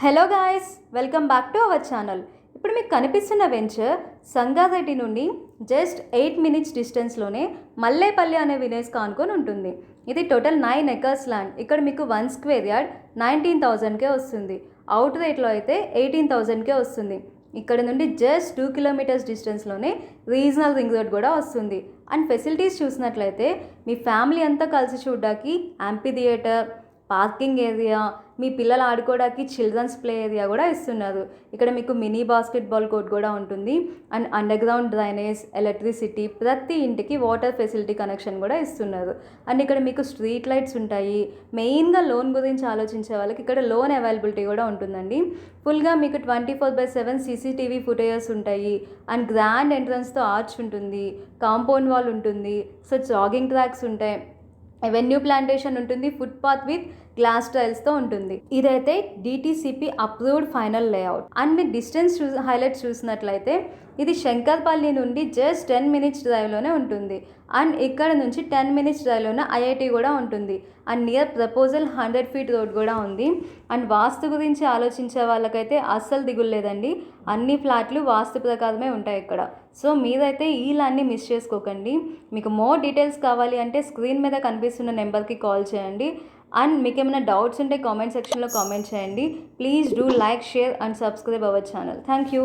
Hello guys, welcome back to our channel. ఇప్పుడు మీకు కనిపిస్తున్న వెంచర్ సంగారెడ్డి నుండి జస్ట్ 8 మినిట్స్ డిస్టెన్స్లోనే మల్లేపల్లి అనే విలేజ్కి ఆనుకొని ఉంటుంది. ఇది టోటల్ 9 ఎకర్స్ ల్యాండ్. ఇక్కడ మీకు 1 స్క్వేర్ యార్డ్ 19,000కే వస్తుంది. అవుట్ రేట్లో అయితే 18,000కే వస్తుంది. ఇక్కడ నుండి జస్ట్ 2 కిలోమీటర్స్ డిస్టెన్స్లోనే రీజనల్ రింగ్ రోడ్ కూడా వస్తుంది. అండ్ ఫెసిలిటీస్ చూసినట్లయితే మీ ఫ్యామిలీ అంతా కలిసి చూడడానికి యాంపీ థియేటర్, పార్కింగ్ ఏరియా, మీ పిల్లలు ఆడుకోవడానికి చిల్డ్రన్స్ ప్లే ఏరియా కూడా ఇస్తున్నారు. ఇక్కడ మీకు మినీ బాస్కెట్బాల్ కోర్ట్ కూడా ఉంటుంది. And under ground drainage, electricity, ప్రతి ఇంటికి వాటర్ ఫెసిలిటీ కనెక్షన్ కూడా ఇస్తున్నారు. అండ్ ఇక్కడ మీకు స్ట్రీట్ లైట్స్ ఉంటాయి. మెయిన్గా లోన్ గురించి ఆలోచించే వాళ్ళకి ఇక్కడ లోన్ అవైలబిలిటీ కూడా ఉంటుందండి. ఫుల్గా మీకు 24/7 సీసీటీవీ ఫుటేజెస్ ఉంటాయి. అండ్ గ్రాండ్ ఎంట్రన్స్తో ఆర్చ్ ఉంటుంది, కాంపౌండ్ వాల్ ఉంటుంది, సో జాగింగ్ ట్రాక్స్ ఉంటాయి, ఎవెన్యూ ప్లాంటేషన్ ఉంటుంది, ఫుట్పాత్ విత్ గ్లాస్ టైల్స్తో ఉంటుంది. ఇదైతే DTCP approved final layout. And me distance highlights చూసినట్లయితే ఇది శంకర్పల్లి నుండి జస్ట్ 10 మినిట్స్ డ్రైవ్లోనే ఉంటుంది. అండ్ ఇక్కడ నుంచి 10 మినిట్స్ డ్రైవ్లోనే ఐఐటి కూడా ఉంటుంది. And near proposal 100 feet road కూడా ఉంది. అండ్ వాస్తు గురించి ఆలోచించే వాళ్ళకైతే అస్సలు దిగులు లేదండి. అన్ని ఫ్లాట్లు వాస్తు ప్రకారమే ఉంటాయి ఇక్కడ. సో మీరైతే ఈ ల్యాండ్ని మిస్ చేసుకోకండి. మీకు మోర్ డీటెయిల్స్ కావాలి అంటే స్క్రీన్ మీద కనిపిస్తున్న నెంబర్కి కాల్ చేయండి. అండ్ మీకు ఏమైనా డౌట్స్ ఉంటే కామెంట్ సెక్షన్లో కామెంట్ చేయండి. Please do like, share and subscribe our channel. Thank you.